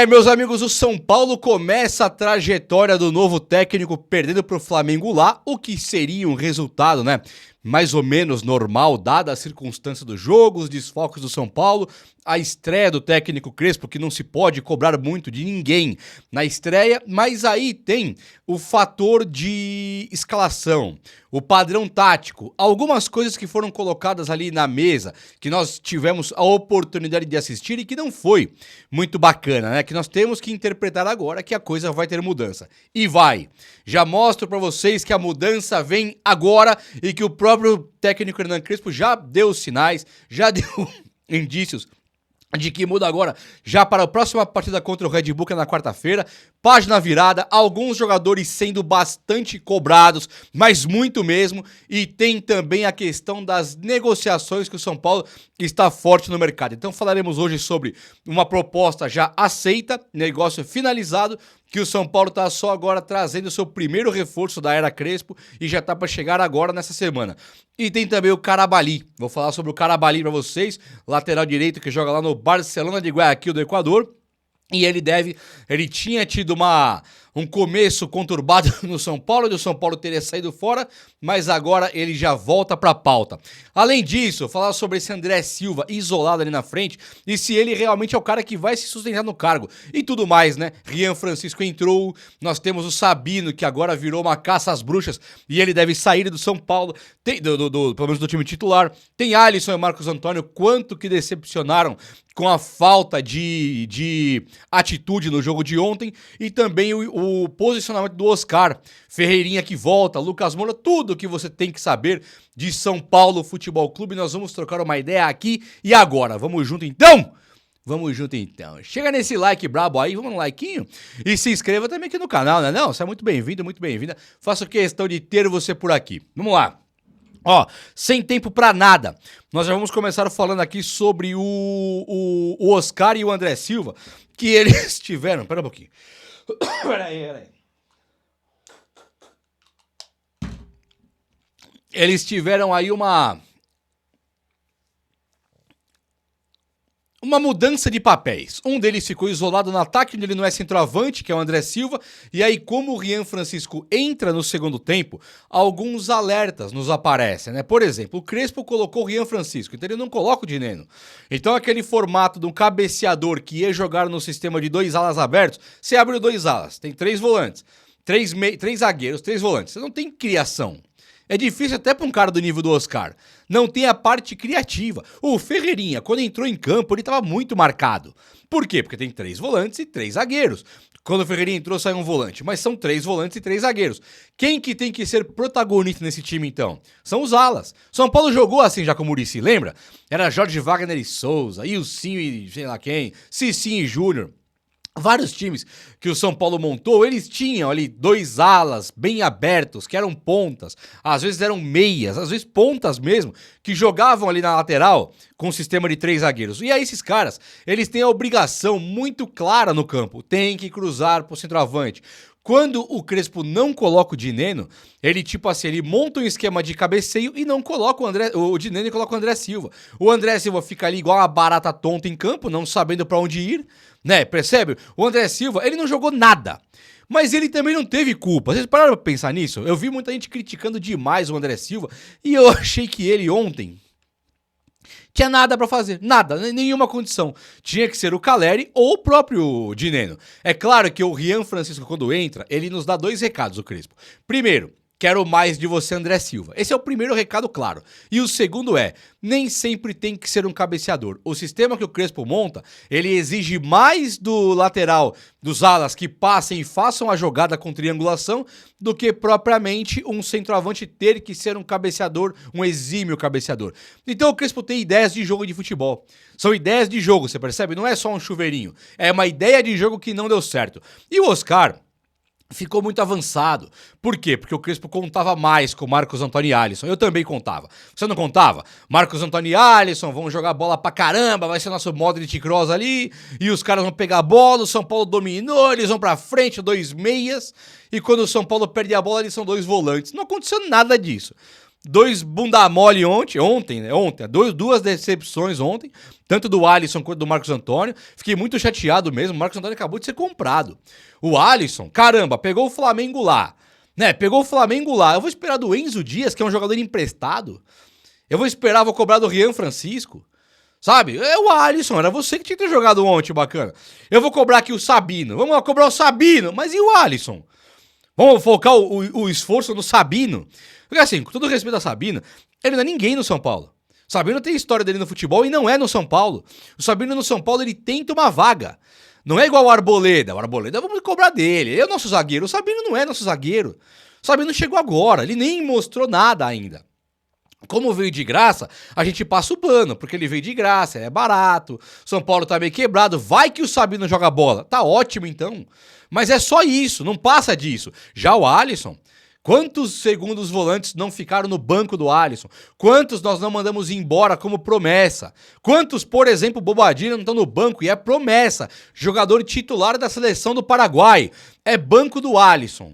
Meus amigos, o São Paulo começa a trajetória do novo técnico perdendo para o Flamengo lá, o que seria um resultado, né? Mais ou menos normal, dada a circunstância do jogo, os desfalques do São Paulo, a estreia do técnico Crespo, que não se pode cobrar muito de ninguém na estreia, mas aí tem o fator de escalação, o padrão tático, algumas coisas que foram colocadas ali na mesa, que nós tivemos a oportunidade de assistir e que não foi muito bacana, né? Que nós temos que interpretar agora que a coisa vai ter mudança. E vai! Já mostro pra vocês que a mudança vem agora e que o próprio técnico Hernan Crespo já deu sinais, já deu indícios de que muda agora já para a próxima partida contra o Red Bull, que é na quarta-feira. Página virada, alguns jogadores sendo bastante cobrados, mas muito mesmo. E tem também a questão das negociações, que o São Paulo está forte no mercado. Então falaremos hoje sobre uma proposta já aceita, negócio finalizado, que o São Paulo está só agora trazendo o seu primeiro reforço da era Crespo e já está para chegar agora nessa semana. E tem também o Carabali. Vou falar sobre o Carabali para vocês, lateral direito que joga lá no Barcelona de Guayaquil do Equador. E ele tinha tido um começo conturbado no São Paulo, e o São Paulo teria saído fora, mas agora ele já volta para a pauta. Além disso, falar sobre esse André Silva isolado ali na frente, e se ele realmente é o cara que vai se sustentar no cargo. E tudo mais, né? Rian Francisco entrou, nós temos o Sabino, que agora virou uma caça às bruxas, e ele deve sair do São Paulo, pelo menos do time titular. Tem Alisson e Marcos Antônio, quanto que decepcionaram com a falta de atitude no jogo de ontem, e também o posicionamento do Oscar, Ferreirinha que volta, Lucas Moura, tudo que você tem que saber de São Paulo Futebol Clube. Nós vamos trocar uma ideia aqui e agora. Vamos junto então? Vamos junto então. Chega nesse like brabo aí, vamos no likeinho e se inscreva também aqui no canal, né? Não, você é muito bem-vindo, muito bem-vinda. Faço questão de ter você por aqui. Vamos lá. Ó, sem tempo pra nada, nós já vamos começar falando aqui sobre o Oscar e o André Silva, que eles tiveram... Pera um pouquinho. Peraí. Eles tiveram aí uma mudança de papéis. Um deles ficou isolado no ataque, onde ele não é centroavante, que é o André Silva, e aí como o Rian Francisco entra no segundo tempo, alguns alertas nos aparecem, né? Por exemplo, o Crespo colocou o Rian Francisco, então ele não coloca o Dineno. Então aquele formato de um cabeceador que ia jogar no sistema de 2 alas abertos, você abre 2 alas, tem 3 volantes, 3 zagueiros, 3 volantes, você não tem criação. É difícil até para um cara do nível do Oscar. Não tem a parte criativa. O Ferreirinha, quando entrou em campo, ele estava muito marcado. Por quê? Porque tem 3 volantes e 3 zagueiros. Quando o Ferreirinha entrou, saiu um volante. Mas são 3 volantes e 3 zagueiros. Quem que tem que ser protagonista nesse time, então? São os alas. São Paulo jogou assim já com o Muricy, lembra? Era Jorge Wagner e Souza, Ilcinho e sei lá quem, Cicinho e Júnior. Vários times que o São Paulo montou, eles tinham ali 2 alas bem abertos, que eram pontas, às vezes eram meias, às vezes pontas mesmo, que jogavam ali na lateral com um sistema de 3 zagueiros. E aí esses caras, eles têm a obrigação muito clara no campo, tem que cruzar pro centroavante. Quando o Crespo não coloca o Dineno, ele ele monta um esquema de cabeceio e não coloca o Dineno e coloca o André Silva. O André Silva fica ali igual uma barata tonta em campo, não sabendo pra onde ir, né? Percebe? O André Silva, ele não jogou nada. Mas ele também não teve culpa. Vocês pararam pra pensar nisso? Eu vi muita gente criticando demais o André Silva e eu achei que ele ontem tinha nada pra fazer, nada, nenhuma condição. Tinha que ser o Caleri ou o próprio Dineno. É claro que o Rian Francisco, quando entra, ele nos dá 2 recados, o Crespo. Primeiro, quero mais de você, André Silva. Esse é o primeiro recado, claro. E o segundo é, nem sempre tem que ser um cabeceador. O sistema que o Crespo monta, ele exige mais do lateral, dos alas que passem e façam a jogada com triangulação, do que propriamente um centroavante ter que ser um cabeceador, um exímio cabeceador. Então o Crespo tem ideias de jogo de futebol. São ideias de jogo, você percebe? Não é só um chuveirinho. É uma ideia de jogo que não deu certo. E o Oscar ficou muito avançado. Por quê? Porque o Crespo contava mais com Marcos Antônio e Alisson. Eu também contava. Você não contava? Marcos Antônio e Alisson vão jogar bola pra caramba, vai ser nosso Modric Kroos ali, e os caras vão pegar a bola, o São Paulo dominou, eles vão pra frente, 2 meias, e quando o São Paulo perde a bola, eles são 2 volantes. Não aconteceu nada disso. dois bunda mole ontem, né? Duas decepções ontem, tanto do Alisson quanto do Marcos Antônio. Fiquei muito chateado mesmo, o Marcos Antônio acabou de ser comprado. O Alisson, caramba, pegou o Flamengo lá, né? Pegou o Flamengo lá. Eu vou esperar do Enzo Dias, que é um jogador emprestado. Vou cobrar do Rian Francisco. Sabe? É o Alisson, era você que tinha que ter jogado ontem, bacana. Eu vou cobrar aqui o Sabino. Vamos lá cobrar o Sabino, mas e o Alisson? Vamos focar o esforço no Sabino. Porque assim, com todo respeito a Sabino, ele não é ninguém no São Paulo. O Sabino tem a história dele no futebol e não é no São Paulo. O Sabino no São Paulo, ele tenta uma vaga. Não é igual o Arboleda. O Arboleda vamos cobrar dele. Ele é o nosso zagueiro. O Sabino não é nosso zagueiro. O Sabino chegou agora. Ele nem mostrou nada ainda. Como veio de graça, a gente passa o pano, porque ele veio de graça, é barato, São Paulo tá meio quebrado, vai que o Sabino joga bola, tá ótimo então, mas é só isso, não passa disso. Já o Alisson, quantos segundos volantes não ficaram no banco do Alisson? Quantos nós não mandamos embora como promessa? Quantos, por exemplo, Bobadilla não estão no banco e é promessa? Jogador titular da seleção do Paraguai, é banco do Alisson.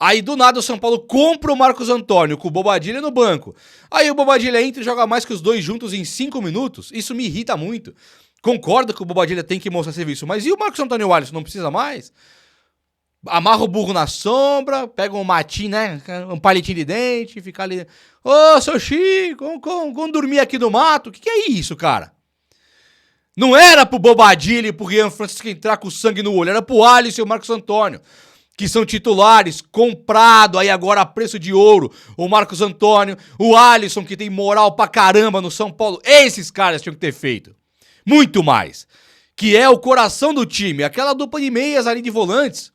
Aí do nada o São Paulo compra o Marcos Antônio com o Bobadilla no banco. Aí o Bobadilla entra e joga mais que os dois juntos em 5 minutos. Isso me irrita muito. Concordo que o Bobadilla tem que mostrar serviço, mas e o Marcos Antônio e o Alisson não precisa mais? Amarra o burro na sombra, pega um matinho, né? Um palitinho de dente, fica ali. Ô, seu Chico, vamos dormir aqui no mato? O que é isso, cara? Não era pro Bobadilla e pro Rian Francisco entrar com sangue no olho, era pro Alisson e o Marcos Antônio, que são titulares, comprado aí agora a preço de ouro, o Marcos Antônio, o Alisson, que tem moral pra caramba no São Paulo. Esses caras tinham que ter feito muito mais, que é o coração do time, aquela dupla de meias ali de volantes.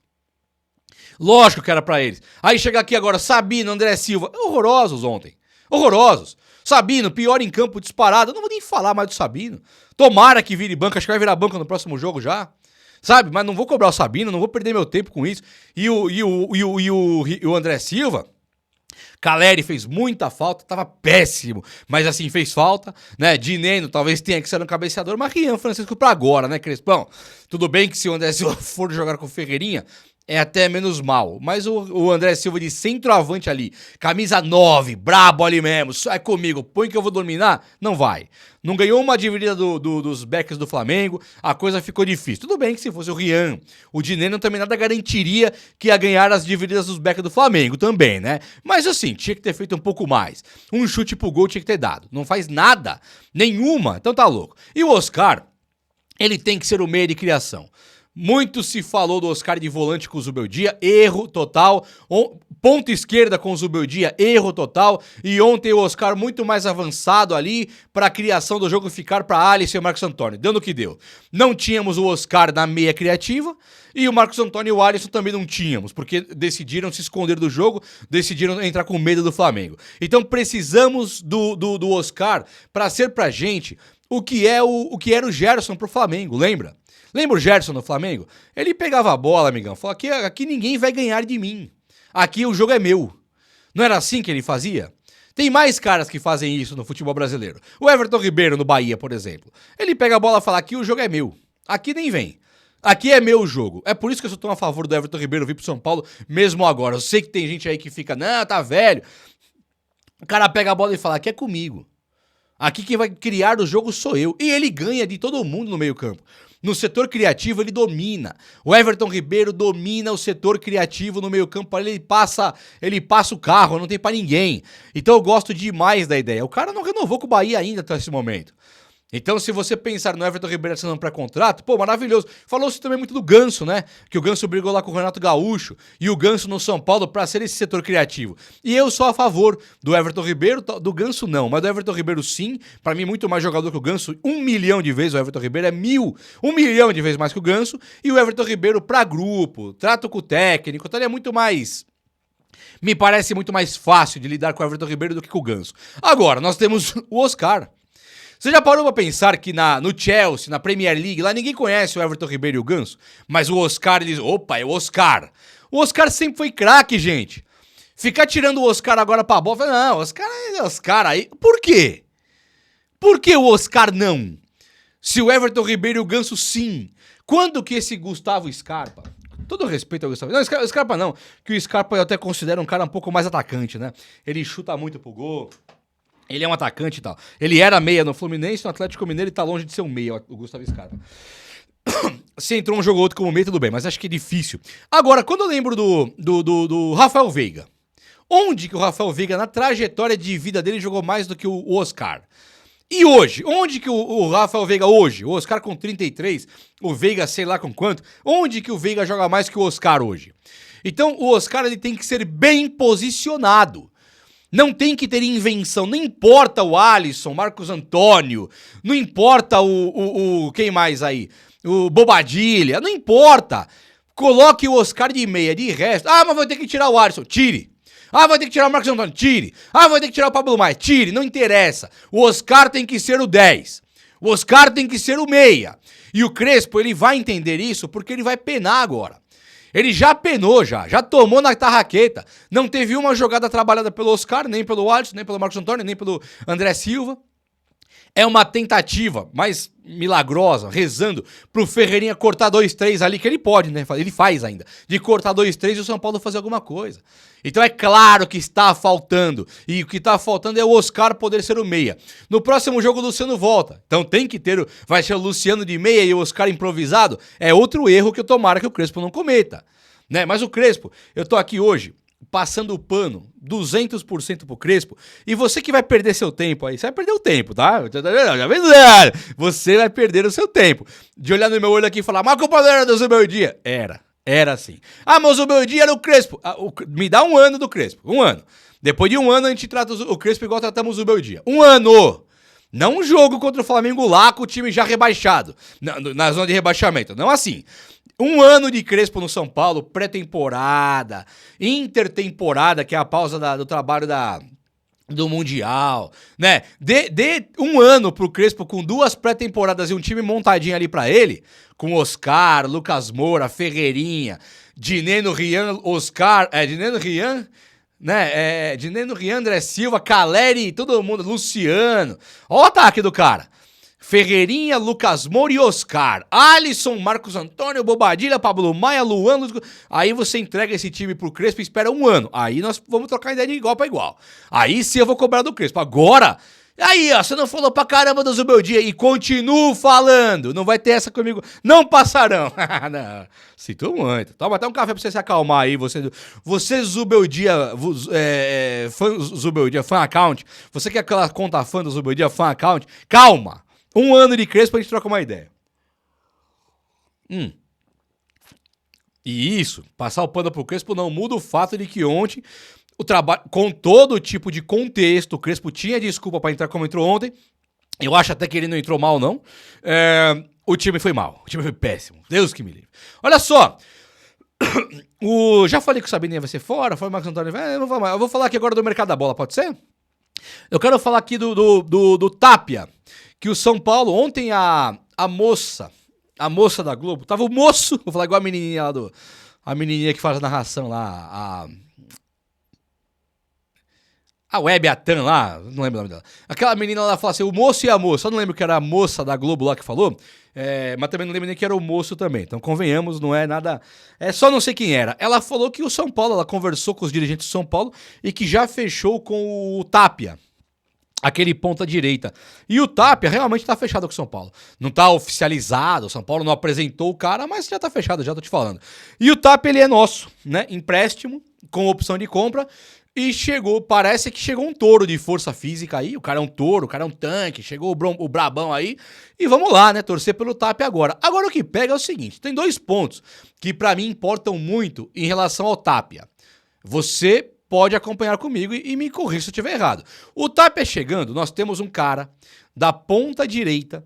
Lógico que era pra eles. Aí chega aqui agora Sabino, André Silva, horrorosos ontem, horrorosos. Sabino, pior em campo disparado, eu não vou nem falar mais do Sabino. Tomara que vire banca, acho que vai virar banca no próximo jogo já. Sabe, mas não vou cobrar o Sabino, não vou perder meu tempo com isso. E o André Silva, Caleri fez muita falta, tava péssimo, mas assim, fez falta, né? Dineno talvez tenha que ser um cabeceador, mas Rian Francisco pra agora, né, Crespão? Tudo bem que se o André Silva for jogar com o Ferreirinha, é até menos mal, mas o André Silva de centroavante ali, camisa 9, brabo ali mesmo, sai comigo, põe que eu vou dominar, não vai. Não ganhou uma dividida dos backs do Flamengo, a coisa ficou difícil. Tudo bem que se fosse o Rian, o Dineno também nada garantiria que ia ganhar as divididas dos backs do Flamengo também, né? Mas assim, tinha que ter feito um pouco mais. Um chute pro gol tinha que ter dado. Não faz nada, nenhuma, então tá louco. E o Oscar, ele tem que ser o meia de criação. Muito se falou do Oscar de volante com o Zubeldia, erro total. Ponta esquerda com o Zubeldia, erro total. E ontem o Oscar muito mais avançado ali para a criação do jogo ficar para Alisson e o Marcos Antônio. Dando o que deu. Não tínhamos o Oscar na meia criativa e o Marcos Antônio e o Alisson também não tínhamos, porque decidiram se esconder do jogo, decidiram entrar com medo do Flamengo. Então precisamos do Oscar para ser pra gente o que era o Gerson pro Flamengo, lembra? Lembra o Gerson no Flamengo? Ele pegava a bola, amigão, falava, aqui ninguém vai ganhar de mim. Aqui o jogo é meu. Não era assim que ele fazia? Tem mais caras que fazem isso no futebol brasileiro. O Everton Ribeiro no Bahia, por exemplo. Ele pega a bola e fala, aqui o jogo é meu. Aqui nem vem. Aqui é meu jogo. É por isso que eu sou tão a favor do Everton Ribeiro vir pro São Paulo, mesmo agora. Eu sei que tem gente aí que fica, não, tá velho. O cara pega a bola e fala, aqui é comigo. Aqui quem vai criar o jogo sou eu. E ele ganha de todo mundo no meio campo. No setor criativo ele domina. O Everton Ribeiro domina o setor criativo no meio campo. Ele passa o carro, não tem pra ninguém. Então eu gosto demais da ideia. O cara não renovou com o Bahia ainda até esse momento. Então, se você pensar no Everton Ribeiro assinando pré-contrato, pô, maravilhoso. Falou-se também muito do Ganso, né? Que o Ganso brigou lá com o Renato Gaúcho e o Ganso no São Paulo pra ser esse setor criativo. E eu sou a favor do Everton Ribeiro, do Ganso não, mas do Everton Ribeiro sim. Pra mim, muito mais jogador que o Ganso, 1 milhão de vezes o Everton Ribeiro, 1 milhão de vezes mais que o Ganso. E o Everton Ribeiro pra grupo, trato com o técnico, então ele é muito mais... Me parece muito mais fácil de lidar com o Everton Ribeiro do que com o Ganso. Agora, nós temos o Oscar. Você já parou pra pensar que no Chelsea, na Premier League, lá ninguém conhece o Everton Ribeiro e o Ganso? Mas o Oscar, eles... Opa, é o Oscar. O Oscar sempre foi craque, gente. Ficar tirando o Oscar agora pra bola... Não, Oscar é Oscar aí... Por quê? Por que o Oscar não? Se o Everton Ribeiro e o Ganso sim. Quando que esse Gustavo Scarpa... todo respeito ao Gustavo. Não, o Scarpa não, que o Scarpa eu até considero um cara um pouco mais atacante, né? Ele chuta muito pro gol. Ele é um atacante e tal. Ele era meia no Fluminense, no Atlético Mineiro, ele tá longe de ser um meia, o Gustavo Scarpa. Se entrou um jogo ou outro como meia, tudo bem, mas acho que é difícil. Agora, quando eu lembro do Rafael Veiga, onde que o Rafael Veiga, na trajetória de vida dele, jogou mais do que o Oscar? E hoje? Onde que o Rafael Veiga hoje? O Oscar com 33, o Veiga sei lá com quanto. Onde que o Veiga joga mais que o Oscar hoje? Então, o Oscar ele tem que ser bem posicionado. Não tem que ter invenção, não importa o Alisson, Marcos Antônio, não importa quem mais aí? O Bobadilha, não importa. Coloque o Oscar de meia, de resto. Ah, mas vai ter que tirar o Alisson, tire. Ah, vai ter que tirar o Marcos Antônio, tire. Ah, vai ter que tirar o Pablo Maia, tire, não interessa. O Oscar tem que ser o 10. O Oscar tem que ser o meia. E o Crespo, ele vai entender isso porque ele vai penar agora. Ele já penou, já tomou na tarraqueta. Não teve uma jogada trabalhada pelo Oscar, nem pelo Alisson, nem pelo Marcos Antônio, nem pelo André Silva. É uma tentativa mais milagrosa, rezando pro Ferreirinha cortar 2-3 ali, que ele pode, né? Ele faz ainda. De cortar 2-3 e o São Paulo fazer alguma coisa. Então é claro que está faltando. E o que está faltando é o Oscar poder ser o meia. No próximo jogo o Luciano volta. Então tem que ter, vai ser o Luciano de meia e o Oscar improvisado. É outro erro que eu tomara que o Crespo não cometa. Né? Mas o Crespo, eu tô aqui hoje passando o pano 200% pro Crespo, e você que vai perder seu tempo aí, você vai perder o tempo, tá? Você vai perder o seu tempo de olhar no meu olho aqui e falar, mas a culpa não era do Zubeldia. Era assim. Ah, mas o Zubeldia era o Crespo. Me dá um ano do Crespo, um ano. Depois de um ano a gente trata o Crespo igual tratamos o Zubeldia. Um ano! Não um jogo contra o Flamengo lá com o time já rebaixado, na zona de rebaixamento, não assim. Um ano de Crespo no São Paulo, pré-temporada, intertemporada, que é a pausa do trabalho do Mundial, né? Dê um ano pro Crespo com 2 pré-temporadas e um time montadinho ali pra ele, com Oscar, Lucas Moura, Ferreirinha, Dineno Rian, Oscar, Dineno Rian, né? Dineno Rian, André Silva, Caleri, todo mundo, Luciano. Ó o ataque do cara. Ferreirinha, Lucas Moura e Oscar. Alisson, Marcos Antônio, Bobadilha, Pablo Maia, Luan. Aí você entrega esse time pro Crespo e espera um ano. Aí nós vamos trocar ideia de igual pra igual. Aí sim eu vou cobrar do Crespo. Agora, aí ó, você não falou pra caramba do Zubeldia e continuo falando. Não vai ter essa comigo. Não passarão. Não, sinto muito. Toma até um café pra você se acalmar aí. Você Zubeldia, fã Zubeldia, fan account. Você que é aquela conta fã do Zubeldia, fan account. Calma. Um ano de Crespo pra gente trocar uma ideia. E isso, passar o pano pro Crespo não muda o fato de que ontem, o trabalho, com todo tipo de contexto, o Crespo tinha desculpa pra entrar como entrou ontem. Eu acho até que ele não entrou mal, não. O time foi mal, o time foi péssimo. Deus que me livre. Olha só, já falei que o Sabininha vai ser fora, foi o Marcos Antônio. Eu vou falar aqui agora do mercado da bola, pode ser? Eu quero falar aqui do Tapia. Que o São Paulo, ontem a moça da Globo, tava o moço, vou falar igual a menininha lá a menininha que faz a narração lá, a Web Atan lá, não lembro o nome dela. Aquela menina lá fala assim, o moço e a moça, só não lembro que era a moça da Globo lá que falou, mas também não lembro nem que era o moço também, então convenhamos, não é nada, só não sei quem era. Ela falou que o São Paulo, ela conversou com os dirigentes do São Paulo e que já fechou com o Tapia. Aquele ponta direita. E o Tapia realmente tá fechado com o São Paulo. Não tá oficializado, o São Paulo não apresentou o cara, mas já tá fechado, já tô te falando. E o Tapia, ele é nosso, né? Empréstimo, com opção de compra. E parece que chegou um touro de força física aí. O cara é um touro, o cara é um tanque. Chegou o brabão aí. E vamos lá, né? Torcer pelo Tapia agora. Agora o que pega é o seguinte: tem 2 pontos que pra mim importam muito em relação ao Tapia. Você pode acompanhar comigo e me corrija se eu estiver errado. O Tapia chegando, nós temos um cara da ponta direita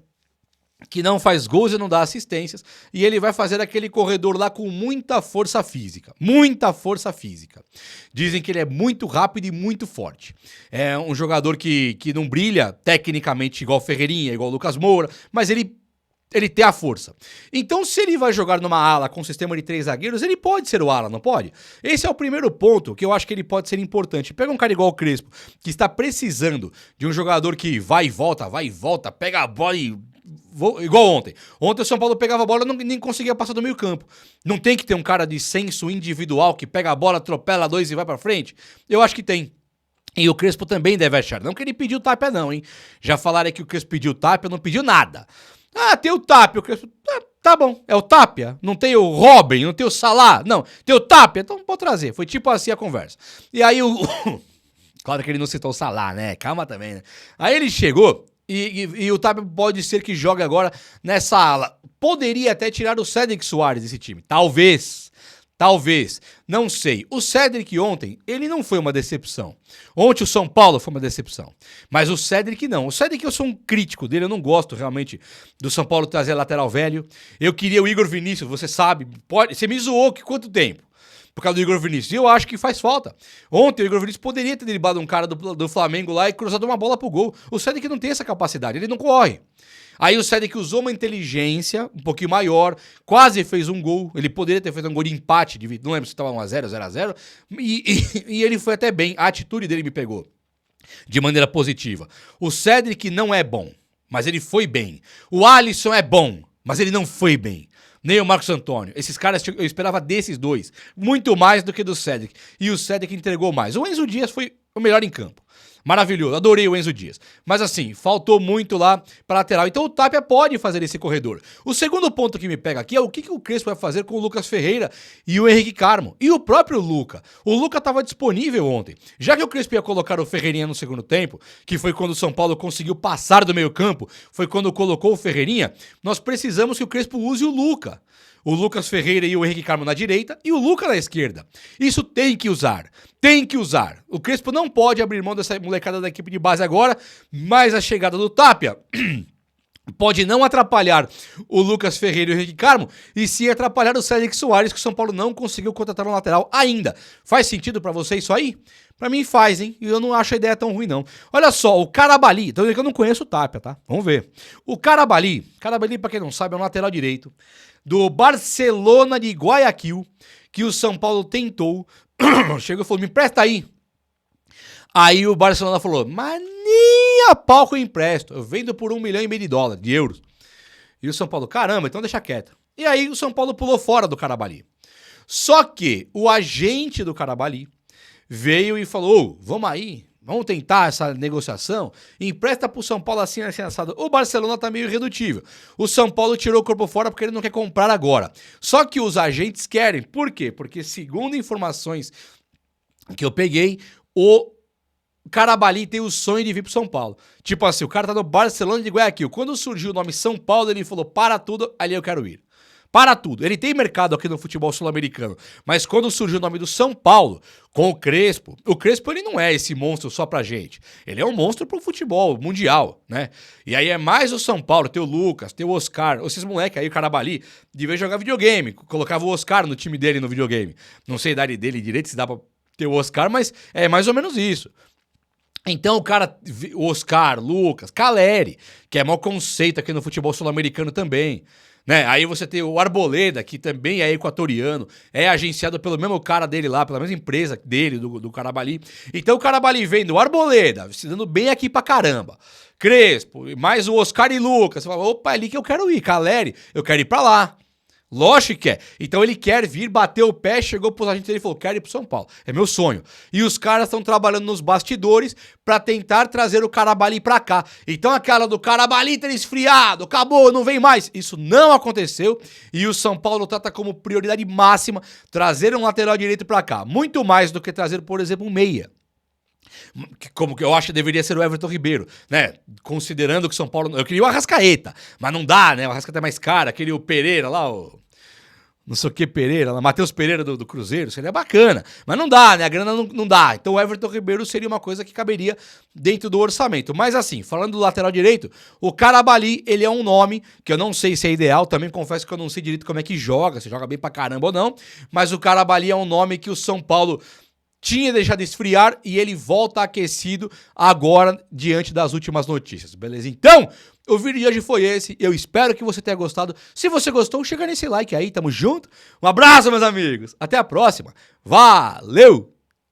que não faz gols e não dá assistências, e ele vai fazer aquele corredor lá com muita força física. Muita força física. Dizem que ele é muito rápido e muito forte. É um jogador que não brilha tecnicamente igual o Ferreirinha, igual o Lucas Moura, mas ele tem a força. Então, se ele vai jogar numa ala com um sistema de 3 zagueiros, ele pode ser o ala, não pode? Esse é o primeiro ponto que eu acho que ele pode ser importante. Pega um cara igual o Crespo, que está precisando de um jogador que vai e volta, pega a bola e igual ontem. Ontem o São Paulo pegava a bola e nem conseguia passar do meio campo. Não tem que ter um cara de senso individual que pega a bola, atropela dois e vai pra frente? Eu acho que tem. E o Crespo também deve achar. Não que ele pediu Tapia não, hein? Já falaram que o Crespo pediu Tapia, não pediu nada. Ah, tem o Tapia, o Crespo... Tá bom, é o Tapia. Não tem o Robin, não tem o Salah. Não, tem o Tapia, então pode trazer. Foi tipo assim a conversa. E aí o... Claro que ele não citou o Salah, né? Calma também, né? Aí ele chegou e o Tapia pode ser que jogue agora nessa ala. Poderia até tirar o Cédric Soares desse time. Talvez, não sei. O Cédric ontem, ele não foi uma decepção. Ontem o São Paulo foi uma decepção. Mas o Cédric não. O Cédric eu sou um crítico dele, eu não gosto realmente do São Paulo trazer lateral velho. Eu queria o Igor Vinícius, você sabe. Você me zoou que quanto tempo? Por causa do Igor Vinícius. E eu acho que faz falta. Ontem o Igor Vinícius poderia ter driblado um cara do Flamengo lá e cruzado uma bola pro gol. O Cédric não tem essa capacidade, ele não corre. Aí o Cédric usou uma inteligência um pouquinho maior, quase fez um gol. Ele poderia ter feito um gol de empate, não lembro se estava 1x0, 0x0. E ele foi até bem, a atitude dele me pegou de maneira positiva. O Cédric não é bom, mas ele foi bem. O Alisson é bom, mas ele não foi bem. Nem o Marcos Antônio. Esses caras, eu esperava desses dois. Muito mais do que do Cédric. E o Cédric entregou mais. O Enzo Dias foi o melhor em campo. Maravilhoso, adorei o Enzo Dias. Mas assim, faltou muito lá pra lateral. Então o Tapia pode fazer esse corredor. O segundo ponto que me pega aqui é o que o Crespo vai fazer com o Lucas Ferreira e o Henrique Carmo. E o próprio Luca. O Luca estava disponível ontem. Já que o Crespo ia colocar o Ferreirinha no segundo tempo, que foi quando o São Paulo conseguiu passar do meio campo, foi quando colocou o Ferreirinha, nós precisamos que o Crespo use o Luca. O Lucas Ferreira e o Henrique Carmo na direita e o Luca na esquerda. Isso tem que usar. Tem que usar. O Crespo não pode abrir mão dessa molecada da equipe de base agora, mas a chegada do Tapia pode não atrapalhar o Lucas Ferreira e o Henrique Carmo e sim atrapalhar o Cédric Soares, que o São Paulo não conseguiu contratar no lateral ainda. Faz sentido pra você isso aí? Pra mim faz, hein? E eu não acho a ideia tão ruim, não. Olha só, o Carabali, então eu não conheço o Tapia, tá? Vamos ver. O Carabali, pra quem não sabe, é um lateral direito do Barcelona de Guayaquil, que o São Paulo tentou. Chegou e falou, me empresta aí. Aí o Barcelona falou, mas nem a pau que eu empresto. Eu vendo por $1,5 milhão de euros. E o São Paulo, caramba, então deixa quieto. E aí o São Paulo pulou fora do Carabali. Só que o agente do Carabali veio e falou, vamos aí, vamos tentar essa negociação, empresta pro São Paulo assim assado. O Barcelona tá meio irredutível. O São Paulo tirou o corpo fora porque ele não quer comprar agora. Só que os agentes querem. Por quê? Porque segundo informações que eu peguei, o Carabali tem o sonho de vir pro São Paulo. Tipo assim, o cara tá no Barcelona de Guayaquil. Quando surgiu o nome São Paulo, ele falou, para tudo, ali eu quero ir. Para tudo. Ele tem mercado aqui no futebol sul-americano, mas quando surgiu o nome do São Paulo, com o Crespo ele não é esse monstro só pra gente. Ele é um monstro pro futebol mundial, né? E aí é mais o São Paulo, tem o Lucas, tem o Oscar, esses moleques aí, o Carabali, devia jogar videogame, colocava o Oscar no time dele no videogame. Não sei a idade dele direito, se dá pra ter o Oscar, mas é mais ou menos isso. Então o cara, o Oscar, Lucas, Caleri, que é maior conceito aqui no futebol sul-americano também, né? Aí você tem o Arboleda, que também é equatoriano, é agenciado pelo mesmo cara dele lá, pela mesma empresa dele, do Carabali. Então o Carabali vem do Arboleda, se dando bem aqui pra caramba. Crespo, mais o Oscar e Lucas, você fala, opa, é ali que eu quero ir, Caleri, eu quero ir pra lá. Lógico que é. Então ele quer vir, bateu o pé, chegou pros agentes dele e falou, quero ir pro São Paulo. É meu sonho. E os caras estão trabalhando nos bastidores pra tentar trazer o Carabali pra cá. Então aquela do Carabali ter esfriado, acabou, não vem mais. Isso não aconteceu e o São Paulo trata como prioridade máxima trazer um lateral direito pra cá. Muito mais do que trazer, por exemplo, um meia. Como que eu acho que deveria ser o Everton Ribeiro, né? Considerando que São Paulo... Eu queria o Arrascaeta, mas não dá, né? O Arrascaeta é mais caro, aquele o Pereira lá, o... Não sei o que Pereira, Matheus Pereira do Cruzeiro, seria bacana. Mas não dá, né? A grana não dá. Então o Everton Ribeiro seria uma coisa que caberia dentro do orçamento. Mas assim, falando do lateral direito, o Carabali, ele é um nome que eu não sei se é ideal. Também confesso que eu não sei direito como é que joga, se joga bem pra caramba ou não. Mas o Carabali é um nome que o São Paulo tinha deixado esfriar e ele volta aquecido agora diante das últimas notícias, beleza? Então, o vídeo de hoje foi esse, eu espero que você tenha gostado. Se você gostou, chega nesse like aí, tamo junto. Um abraço, meus amigos, até a próxima, valeu!